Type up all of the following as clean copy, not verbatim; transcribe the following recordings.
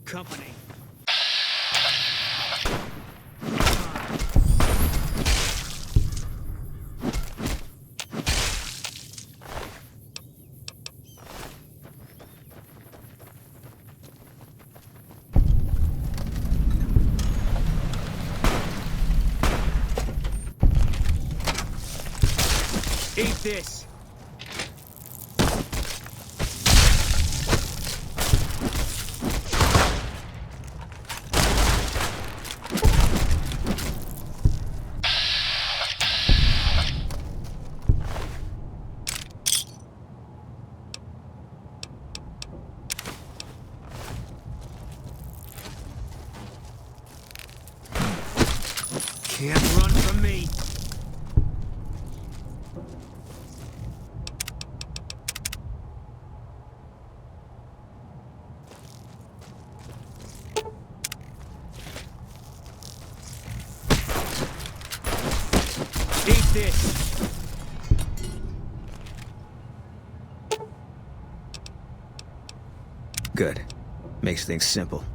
company. Eat this. Can't run from me. Eat this. Good. Makes things simple.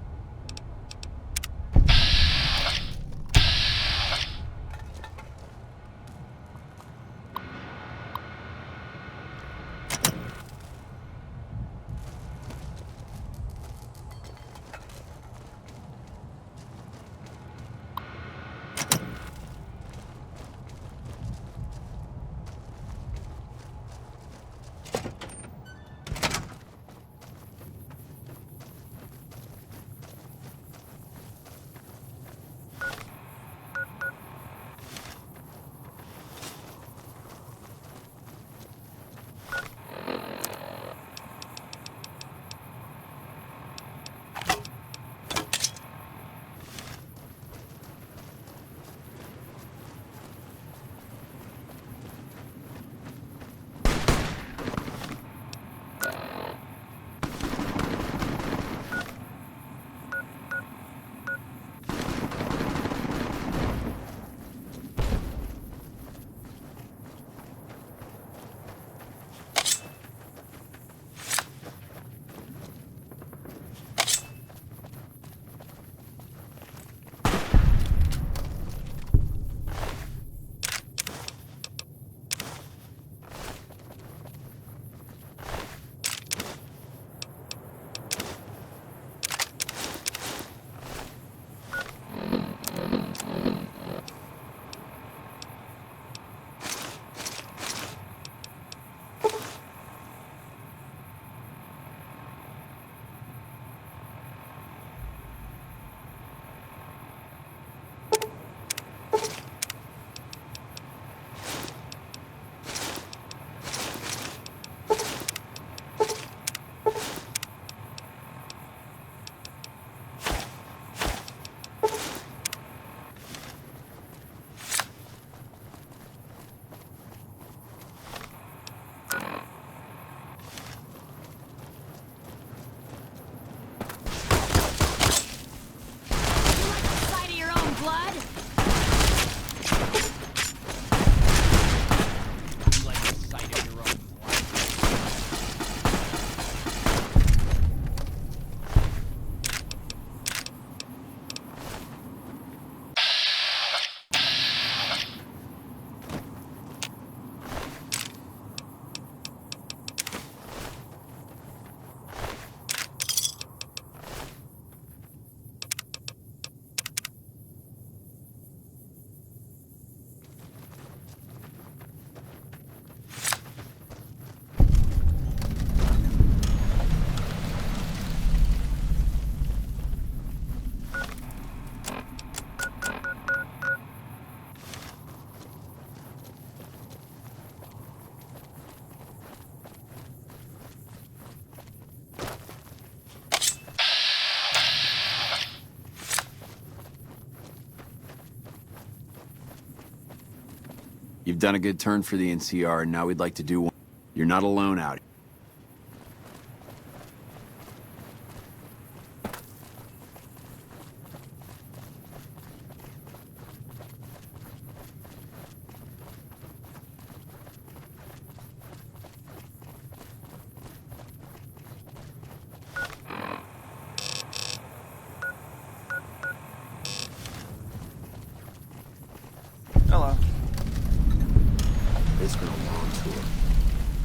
You've done a good turn for the NCR, and now we'd like to do one. You're not alone out here.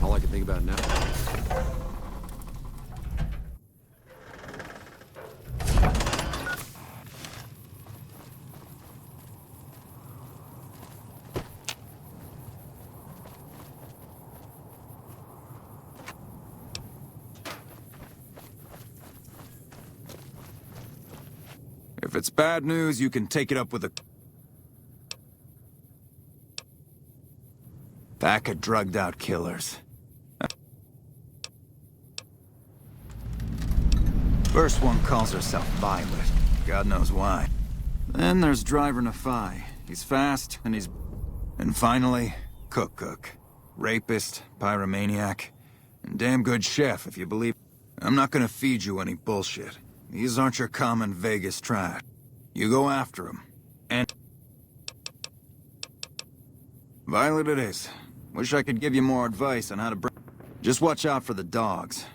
All I can think about now. If it's bad news, you can take it up with a pack of drugged-out killers. First one calls herself Violet. God knows why. Then there's Driver Nafai. He's fast, and he's... And finally, Cook. Rapist, pyromaniac, and damn good chef, if you believe... I'm not gonna feed you any bullshit. These aren't your common Vegas trash. You go after them. And... Violet it is. Wish I could give you more advice on how to bring... Just watch out for the dogs.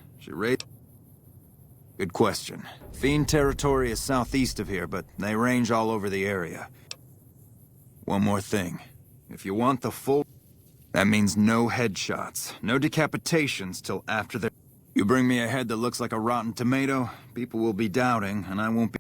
Good question. Fiend territory is southeast of here, but they range all over the area. One more thing. If you want the full... That means no headshots, no decapitations till after the... You bring me a head that looks like a rotten tomato, people will be doubting, and I won't be...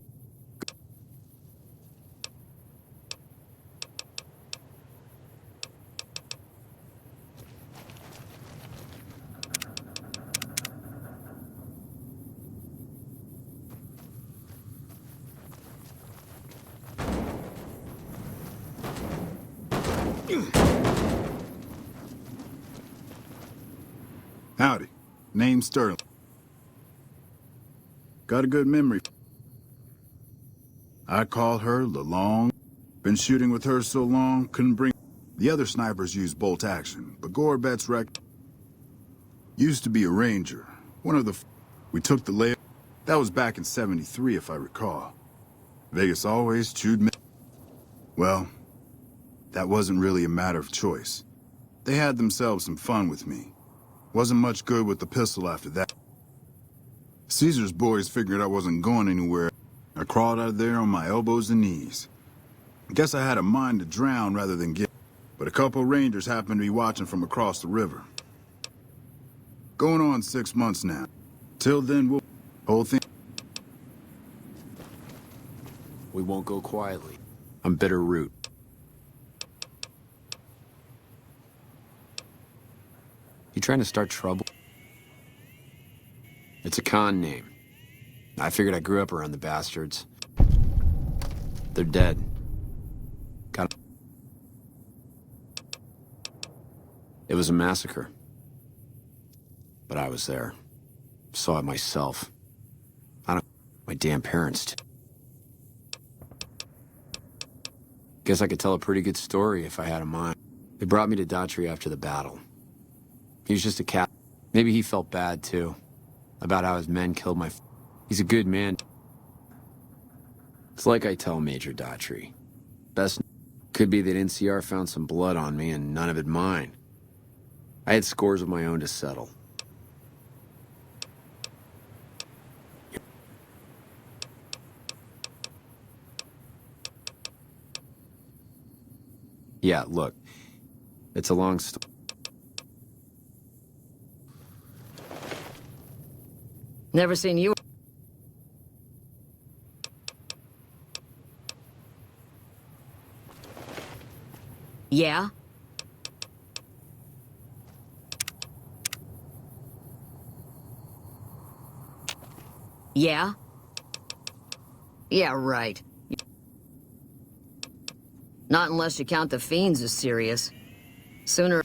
Howdy. Name's Sterling. Got a good memory. I called her Lalong. Been shooting with her so long, couldn't bring... The other snipers use bolt action, but Gorbet's wreck... Used to be a ranger. One of the... We took the lay... That was back in '73, if I recall. Vegas always chewed me... Well, that wasn't really a matter of choice. They had themselves some fun with me. Wasn't much good with the pistol after that. Caesar's boys figured I wasn't going anywhere. I crawled out of there on my elbows and knees. Guess I had a mind to drown rather than get... But a couple rangers happened to be watching from across the river. Going on 6 months now. Till then, we'll... Whole thing... We won't go quietly. I'm Bitter Root. You trying to start trouble? It's a con name. I figured I grew up around the bastards. They're dead. Got... It was a massacre. But I was there. Saw it myself. I don't... My damn parents. Guess I could tell a pretty good story if I had a mind. They brought me to Daughtry after the battle. He was just a cat. Maybe he felt bad, too. About how his men killed my... He's a good man. It's like I tell Major Daughtry. Best could be that NCR found some blood on me and none of it mine. I had scores of my own to settle. Yeah, look. It's a long story. Never seen you. Yeah? Yeah? Yeah, right. Not unless you count the Fiends as serious. Sooner...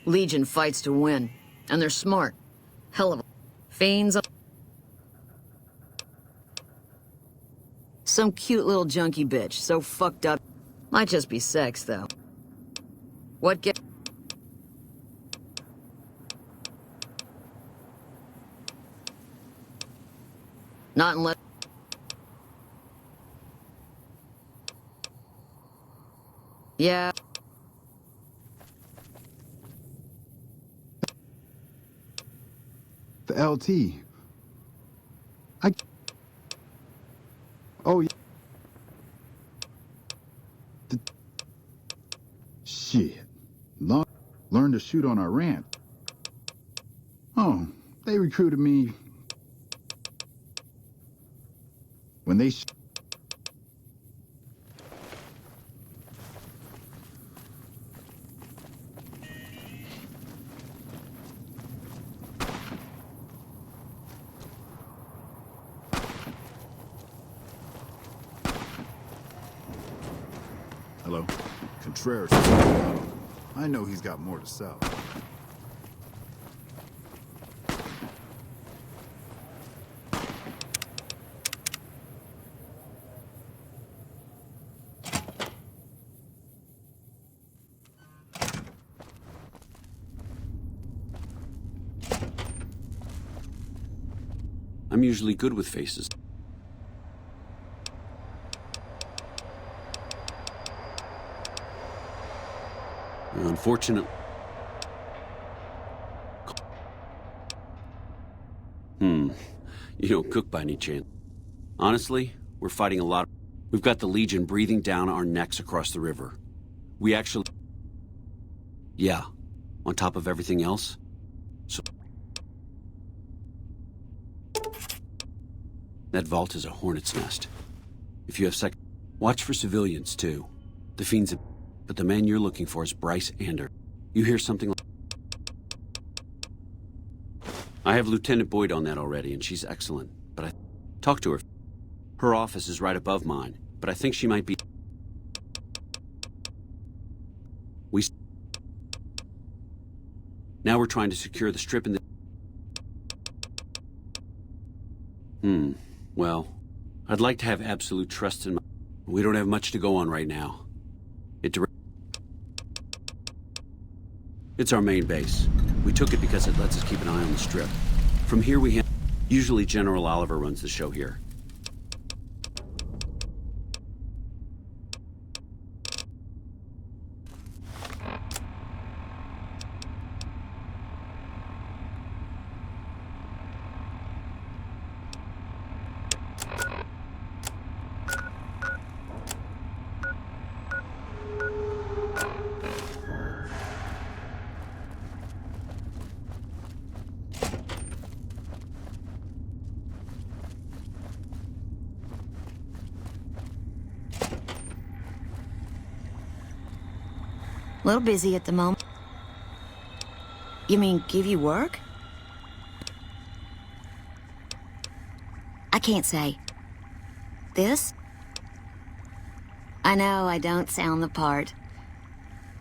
Legion fights to win. And they're smart. Hell of a... Fiends... Some cute little junkie bitch, so fucked up. Might just be sex, though. What get... Not unless... Yeah. The LT. Oh, yeah. Shit. Learn to shoot on our ramp. Oh, they recruited me when they... Hello? Contreras. I know he's got more to sell. I'm usually good with faces. Unfortunately... You don't cook by any chance. Honestly, we're fighting a lot. We've got the Legion breathing down our necks across the river. We actually... Yeah, on top of everything else. So... That vault is a hornet's nest. If you have watch for civilians, too. The Fiends... But the man you're looking for is Bryce Ander. You hear something like... I have Lieutenant Boyd on that already, and she's excellent. But I... Talk to her. Her office is right above mine, but I think she might be... Now we're trying to secure the strip in the... Well, I'd like to have absolute trust in my... We don't have much to go on right now. It's our main base. We took it because it lets us keep an eye on the strip. From here we have... Usually General Oliver runs the show here. A little busy at the moment. You mean give you work? I can't say. This? I know I don't sound the part,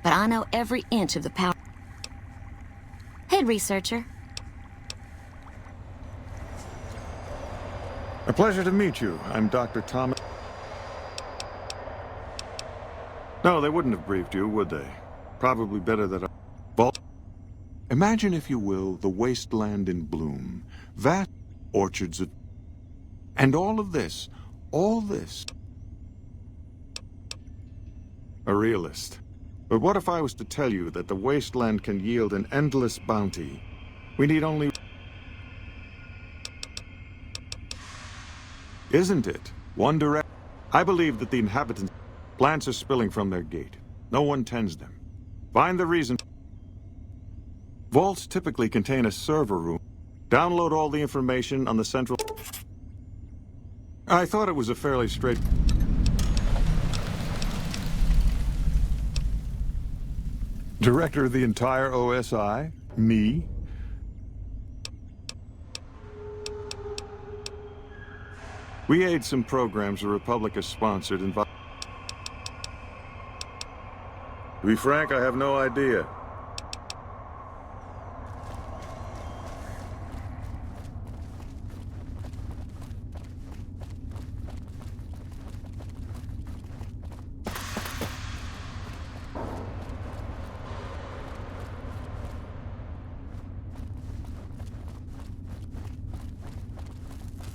but I know every inch of the power. Head researcher. A pleasure to meet you. I'm Dr. Thomas. No, they wouldn't have briefed you, would they? Probably better that I... Vault. Imagine, if you will, the wasteland in bloom. Vast orchards of... And all this... A realist. But what if I was to tell you that the wasteland can yield an endless bounty? We need only... Isn't it? One direct... I believe that the inhabitants... Plants are spilling from their gate. No one tends them. Find the reason. Vaults typically contain a server room. Download all the information on the central... I thought it was a fairly straight... Director of the entire OSI? Me? We aid some programs the Republic has sponsored and... To be frank, I have no idea.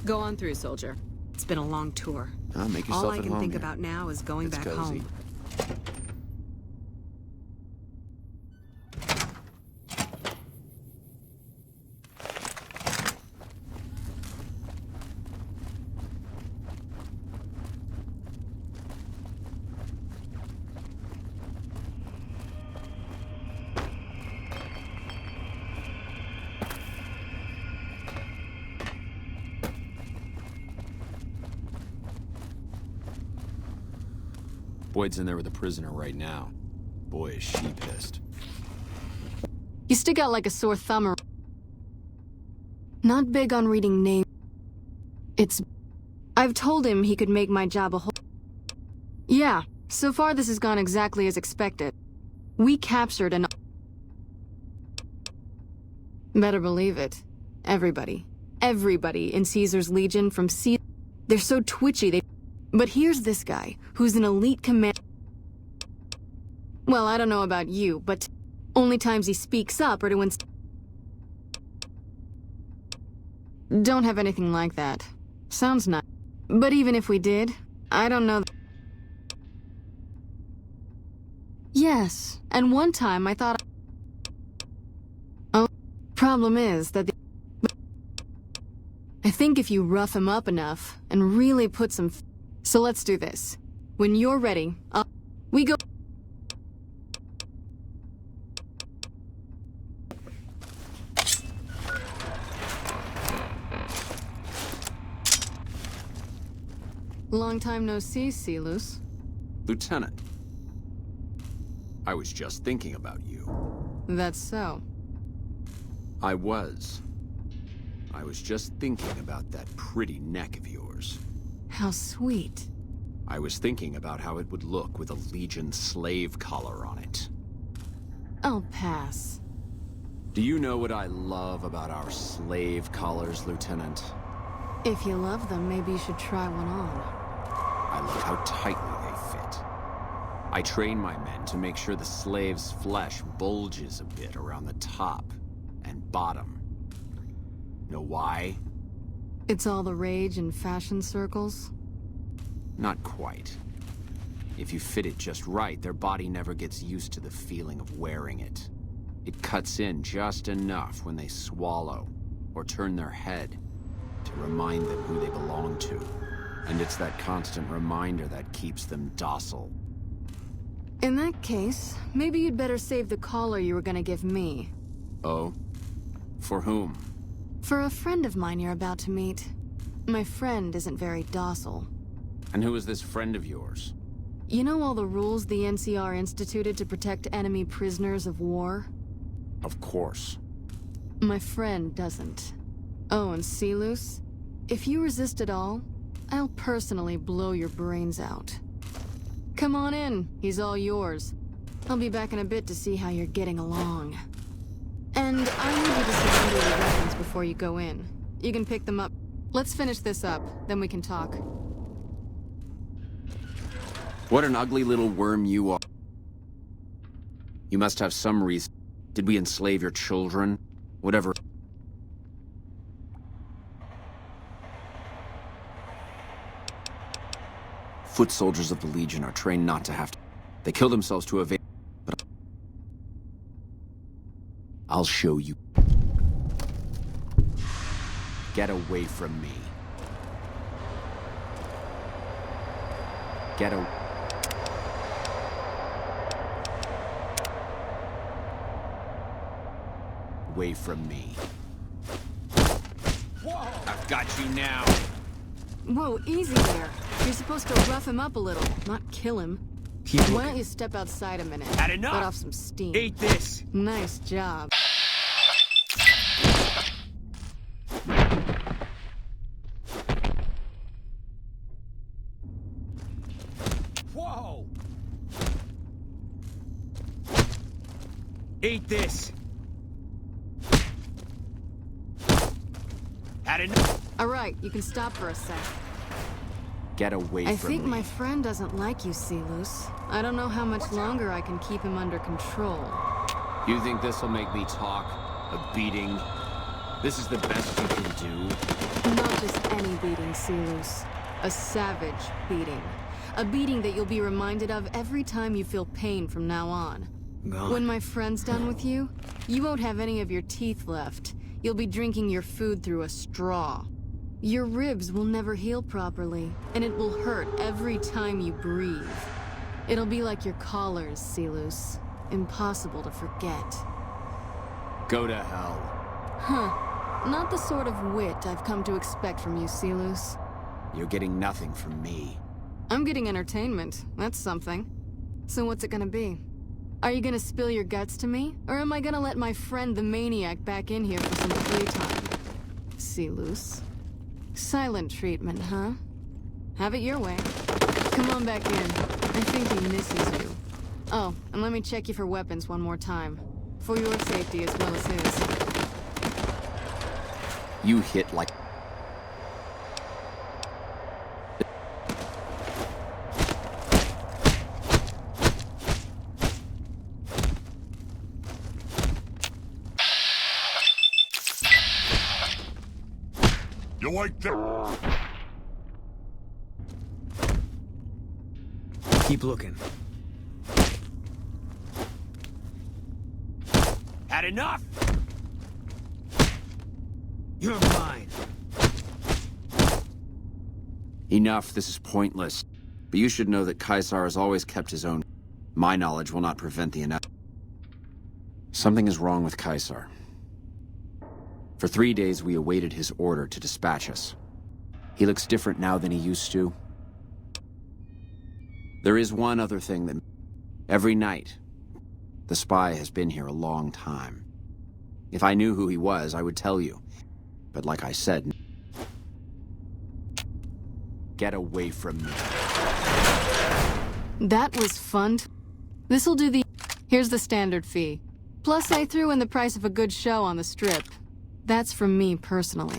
Go on through, soldier. It's been a long tour. Make yourself All I at can home think here. about now is going It's back cozy. home. Boyd's in there with a prisoner right now. Boy, is she pissed. You stick out like a sore thumb. Not big on reading names. I've told him he could make my job a whole... Yeah, so far this has gone exactly as expected. We captured an... Better believe it. Everybody in Caesar's Legion from Caesar... They're so twitchy, But here's this guy, who's an elite command... Well, I don't know about you, but... Only times he speaks up are to Don't have anything like that. Sounds nice. But even if we did, I don't know... Yes, and one time I thought... Oh, problem is that I think if you rough him up enough and really put some... So let's do this. When you're ready, we go... Long time no see, Silus. Lieutenant. I was just thinking about you. That's so. I was just thinking about that pretty neck of yours. How sweet. I was thinking about how it would look with a Legion slave collar on it. I'll pass. Do you know what I love about our slave collars, Lieutenant? If you love them, maybe you should try one on. I love how tightly they fit. I train my men to make sure the slave's flesh bulges a bit around the top and bottom. Know why? It's all the rage in fashion circles? Not quite. If you fit it just right, their body never gets used to the feeling of wearing it. It cuts in just enough when they swallow or turn their head to remind them who they belong to. And it's that constant reminder that keeps them docile. In that case, maybe you'd better save the collar you were gonna give me. Oh? For whom? For a friend of mine you're about to meet. My friend isn't very docile. And who is this friend of yours? You know all the rules the NCR instituted to protect enemy prisoners of war? Of course. My friend doesn't. Oh, and Silus? If you resist at all, I'll personally blow your brains out. Come on in, he's all yours. I'll be back in a bit to see how you're getting along. And I need you to surrender your weapons before you go in. You can pick them up. Let's finish this up, then we can talk. What an ugly little worm you are. You must have some reason. Did we enslave your children? Whatever. Foot soldiers of the Legion are trained not to have to. They kill themselves to evade. But I'll show you. Get away from me. Get away from me. I've got you now. Whoa, easy there. You're supposed to rough him up a little, not kill him. Why don't you step outside a minute? Had enough. Let off some steam. Eat this. Nice job. Whoa. Eat this. Had enough. All right, you can stop for a sec. Get away from me. I think my friend doesn't like you, Silus. I don't know how much longer I can keep him under control. You think this'll make me talk? A beating? This is the best you can do? Not just any beating, Silus. A savage beating. A beating that you'll be reminded of every time you feel pain from now on. God. When my friend's done with you, you won't have any of your teeth left. You'll be drinking your food through a straw. Your ribs will never heal properly, and it will hurt every time you breathe. It'll be like your collars, Silus. Impossible to forget. Go to hell. Huh. Not the sort of wit I've come to expect from you, Silus. You're getting nothing from me. I'm getting entertainment. That's something. So what's it gonna be? Are you gonna spill your guts to me? Or am I gonna let my friend the Maniac back in here for some playtime? See loose. Silent treatment, huh? Have it your way. Come on back in. I think he misses you. Oh, and let me check you for weapons one more time. For your safety as well as his. You hit like... You like that? Keep looking. Had enough? You're mine. Enough, this is pointless. But you should know that Caesar has always kept his own. My knowledge will not prevent the inevitable. Something is wrong with Caesar. For 3 days we awaited his order to dispatch us. He looks different now than he used to. There is one other thing that... Every night, the spy has been here a long time. If I knew who he was, I would tell you. But like I said... Get away from me. That was fun. This'll do the... Here's the standard fee. Plus I threw in the price of a good show on the strip. That's from me personally.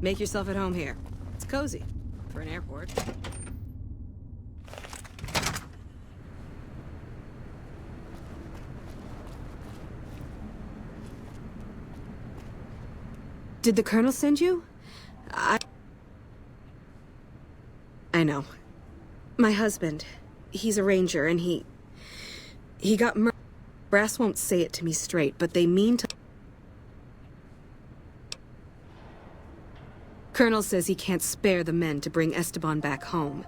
Make yourself at home here. It's cozy for an airport. Did the Colonel send you? I know. My husband. He's a ranger, and he got murdered. Brass won't say it to me straight, but they mean to... Colonel says he can't spare the men to bring Esteban back home.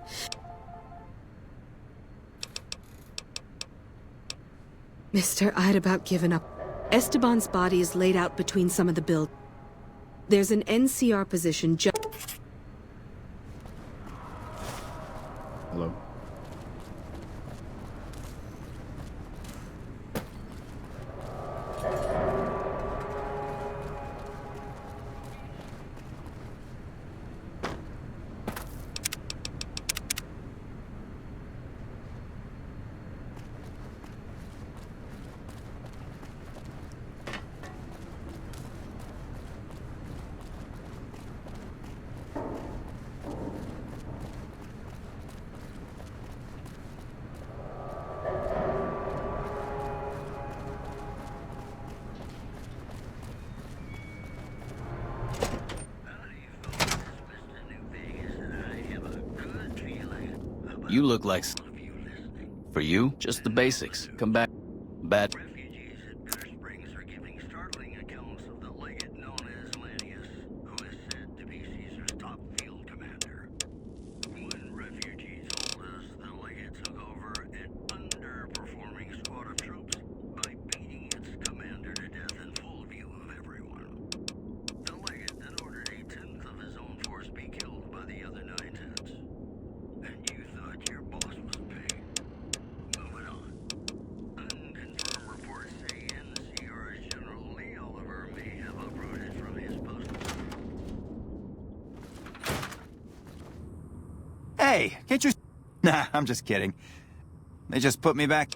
Mister, I'd about given up. Esteban's body is laid out between some of the buildings. There's an NCR position just... Hello? You look like... For you, just the basics. Come back. Bad. Refugees at Bitter Springs are giving startling accounts of the legate known as Lannius, who is said to be Caesar's top field commander. When refugees told us, the legate took over an underperforming squad of troops by beating its commander to death in full view of everyone. The legate then ordered 1/10 of his own force be killed by the other 9/10. And you thought your boss was paid. Moving on. Unconfirmed reports say NCR's General Lee Oliver may have uprooted from his post. Hey, can't you... Nah, I'm just kidding. They just put me back...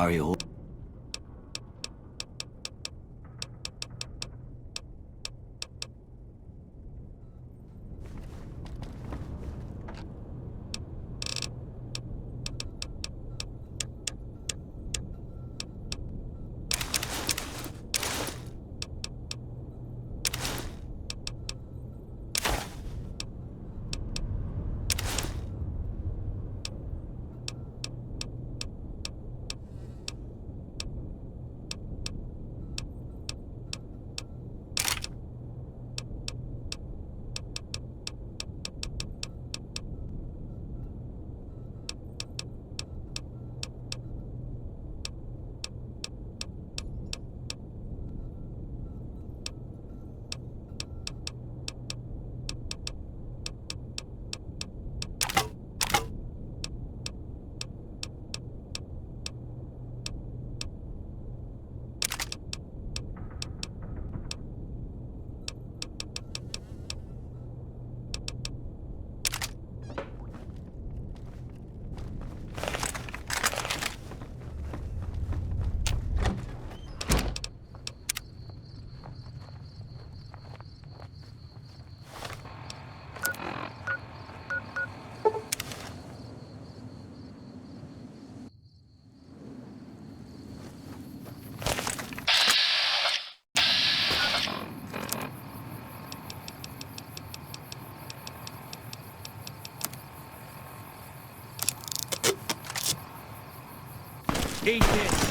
How are you? Eat this.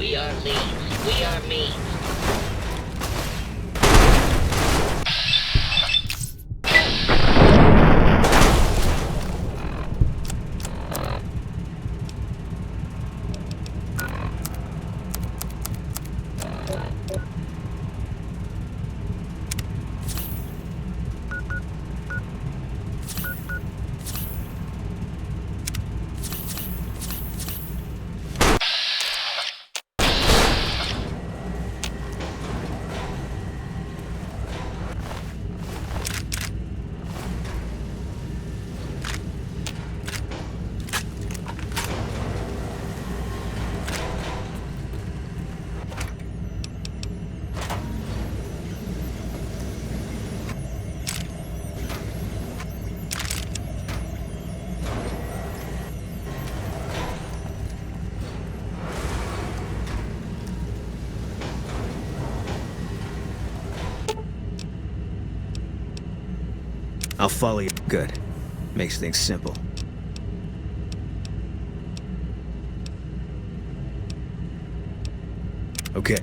We are leads. We are means. I'll follow you. Good. Makes things simple. Okay.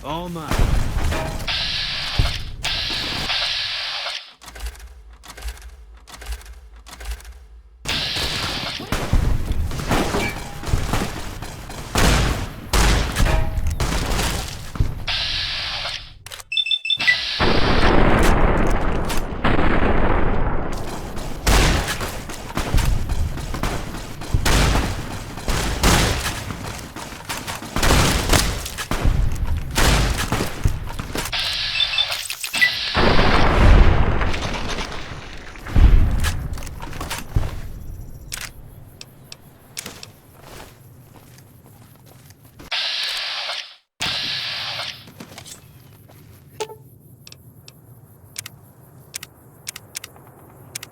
All mine.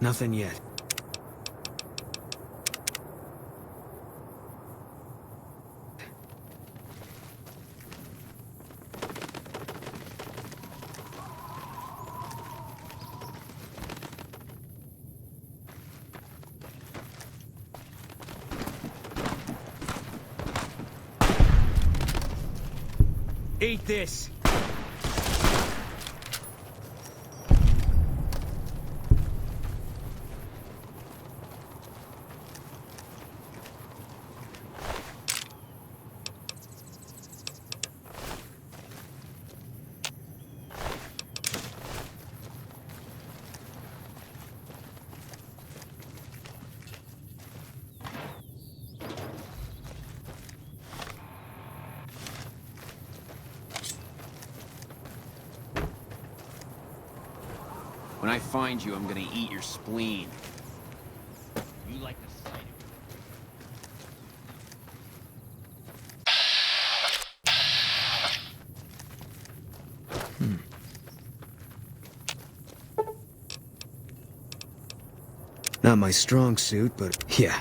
Nothing yet. Eat this! When I find you, I'm gonna eat your spleen. You like the sight of Not my strong suit, but yeah,